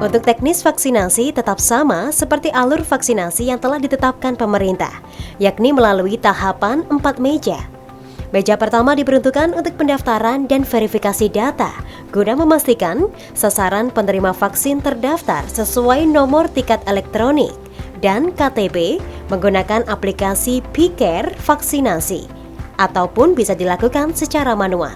Untuk teknis vaksinasi tetap sama seperti alur vaksinasi yang telah ditetapkan pemerintah, yakni melalui tahapan 4 meja. Meja pertama diperuntukkan untuk pendaftaran dan verifikasi data, guna memastikan sasaran penerima vaksin terdaftar sesuai nomor tiket elektronik dan KTP menggunakan aplikasi PCare vaksinasi, ataupun bisa dilakukan secara manual.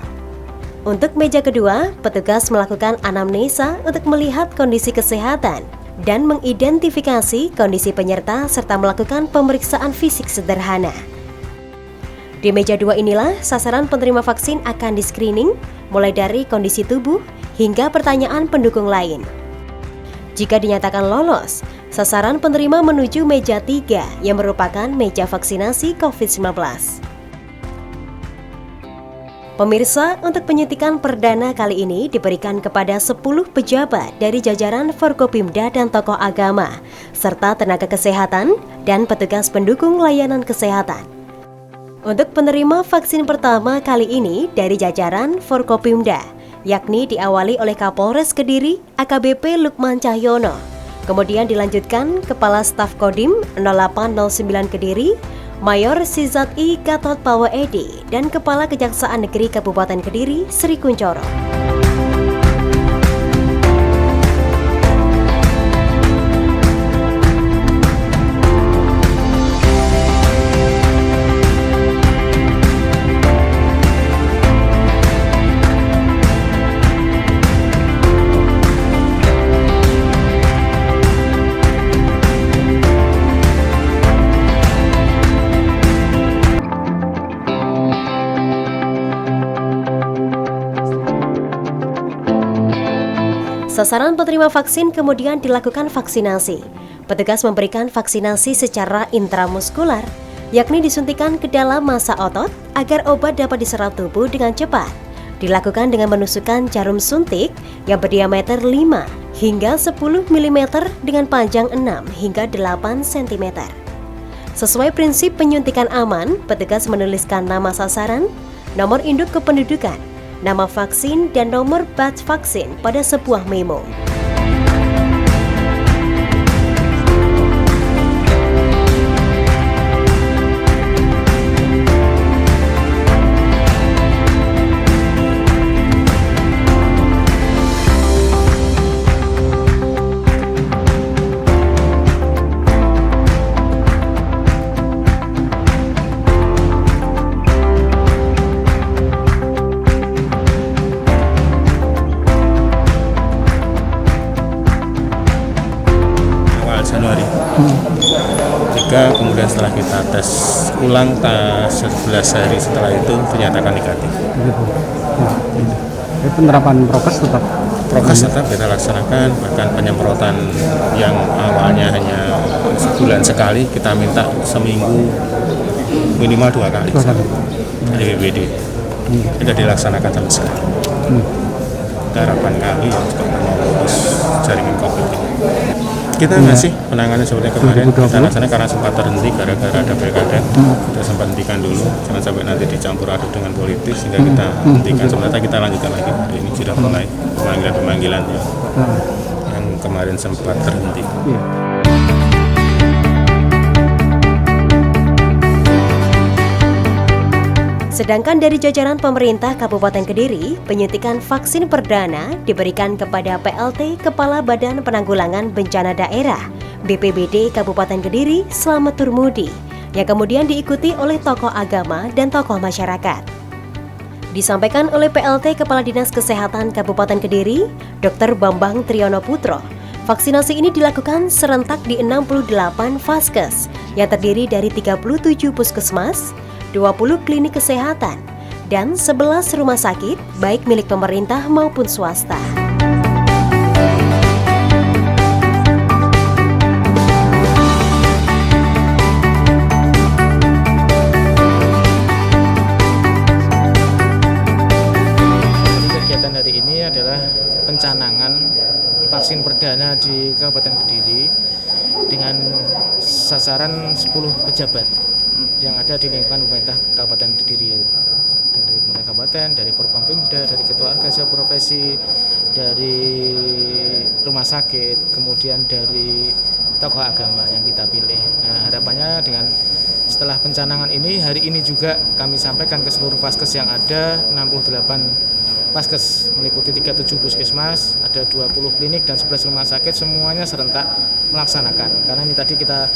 Untuk meja kedua, petugas melakukan anamnesa untuk melihat kondisi kesehatan dan mengidentifikasi kondisi penyerta serta melakukan pemeriksaan fisik sederhana. Di meja dua inilah sasaran penerima vaksin akan di-screening, mulai dari kondisi tubuh hingga pertanyaan pendukung lain. Jika dinyatakan lolos, sasaran penerima menuju meja 3 yang merupakan meja vaksinasi COVID-19. Pemirsa, untuk penyuntikan perdana kali ini diberikan kepada 10 pejabat dari jajaran Forkopimda dan tokoh agama, serta tenaga kesehatan dan petugas pendukung layanan kesehatan. Untuk penerima vaksin pertama kali ini dari jajaran Forkopimda, yakni diawali oleh Kapolres Kediri AKBP Lukman Cahyono, kemudian dilanjutkan Kepala Staf Kodim 0809 Kediri, Mayor Sizat I Gatot Pawa Edi, dan Kepala Kejaksaan Negeri Kabupaten Kediri Sri Kuncoro. Sasaran penerima vaksin kemudian dilakukan vaksinasi. Petugas memberikan vaksinasi secara intramuskular, yakni disuntikan ke dalam massa otot agar obat dapat diserap tubuh dengan cepat. Dilakukan dengan menusukkan jarum suntik yang berdiameter 5 hingga 10 mm dengan panjang 6 hingga 8 cm. Sesuai prinsip penyuntikan aman, petugas menuliskan nama sasaran, nomor induk kependudukan, nama vaksin, dan nomor batch vaksin pada sebuah memo. Januari. Jika kemudian setelah kita tes ulang 11 hari setelah itu dinyatakan negatif. Penerapan prokes tetap? Prokes tetap kita laksanakan, bahkan penyemprotan yang awalnya hanya sebulan sekali kita minta seminggu minimal 2 kali dari BPBD. Tidak dilaksanakan sama sekali. Harapan kami juga memutus jaringan COVID ini. Kita masih menangani seperti kemarin, kita laksanakan karena sempat terhenti gara-gara ada pilkada. Kita sempat hentikan dulu, jangan sampai nanti dicampur aduk dengan politis, sehingga kita hentikan. Sementara kita lanjutkan lagi, hari ini sudah mulai pemanggilan-pemanggilan yang kemarin sempat terhenti. Sedangkan dari jajaran pemerintah Kabupaten Kediri, penyuntikan vaksin perdana diberikan kepada PLT Kepala Badan Penanggulangan Bencana Daerah BPBD Kabupaten Kediri Slamet Turmudi, yang kemudian diikuti oleh tokoh agama dan tokoh masyarakat. Disampaikan oleh PLT Kepala Dinas Kesehatan Kabupaten Kediri, Dr. Bambang Triyono Putro, vaksinasi ini dilakukan serentak di 68 vaskes yang terdiri dari 37 puskesmas, 20 klinik kesehatan, dan 11 rumah sakit, baik milik pemerintah maupun swasta. Kegiatan hari ini adalah pencanangan vaksin perdana di Kabupaten Kediri dengan sasaran 10 pejabat yang ada di lingkungan pemerintah Kabupaten Kediri, dari pemerintah kabupaten, dari Forkopimda, dari Ketua Organisasi Profesi, dari rumah sakit, kemudian dari tokoh agama yang kita pilih. Nah, harapannya dengan setelah pencanangan ini, hari ini juga kami sampaikan ke seluruh vaskes yang ada, 68 vaskes meliputi 37 puskesmas, ada 20 klinik dan 11 rumah sakit, semuanya serentak melaksanakan. Karena ini tadi kita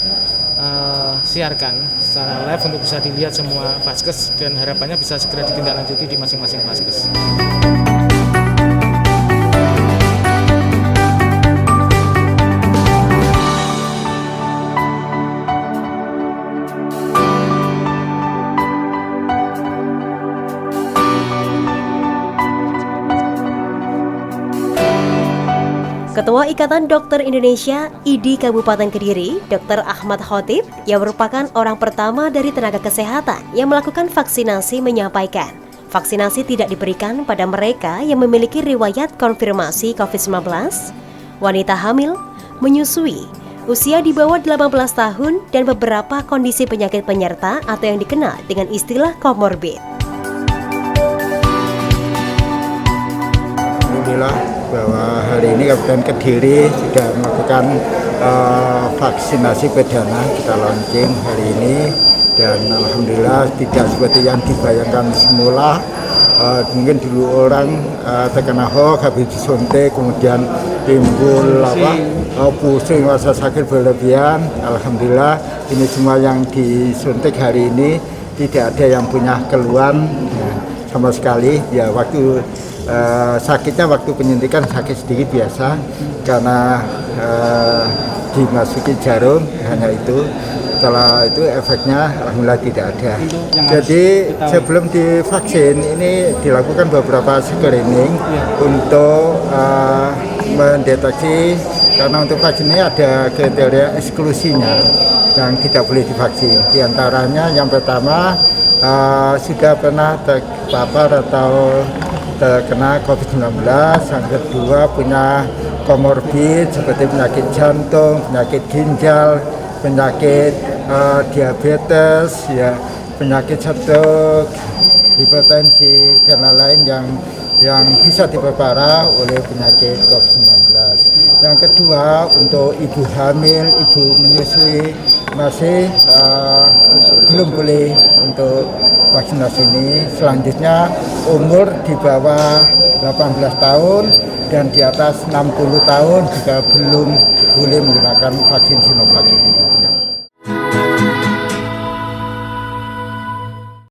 siarkan secara live untuk bisa dilihat semua vaskes dan harapannya bisa segera ditindaklanjuti di masing-masing vaskes. Ketua Ikatan Dokter Indonesia IDI Kabupaten Kediri, Dr. Ahmad Khotib, yang merupakan orang pertama dari tenaga kesehatan yang melakukan vaksinasi menyampaikan, vaksinasi tidak diberikan pada mereka yang memiliki riwayat konfirmasi COVID-19, wanita hamil, menyusui, usia di bawah 18 tahun, dan beberapa kondisi penyakit penyerta atau yang dikenal dengan istilah komorbid. Alhamdulillah bahwa hari ini Kabupaten Kediri sudah melakukan vaksinasi perdana, kita launching hari ini, dan alhamdulillah tidak seperti yang dibayangkan semula. Mungkin dulu orang terkena hoax, habis disuntik kemudian timbul pusing, rasa sakit berlebihan. Alhamdulillah ini semua yang disuntik hari ini tidak ada yang punya keluhan sama sekali. Ya, waktu sakitnya waktu penyuntikan sakit sedikit biasa karena dimasuki jarum, hanya itu. Setelah itu efeknya alhamdulillah tidak ada. Jadi sebelum divaksin ini dilakukan beberapa screening untuk mendeteksi, karena untuk vaksin ini ada kriteria eksklusinya yang tidak boleh divaksin. Di antaranya yang pertama sudah pernah terpapar atau terkena COVID-19, yang kedua punya komorbid seperti penyakit jantung, penyakit ginjal, penyakit diabetes, ya, penyakit stroke, hipertensi, dan lain-lain yang bisa diperparah oleh penyakit COVID-19. Yang kedua untuk ibu hamil, ibu menyusui masih belum boleh untuk vaksinasi ini. Selanjutnya umur di bawah 18 tahun dan di atas 60 tahun juga belum boleh menggunakan vaksin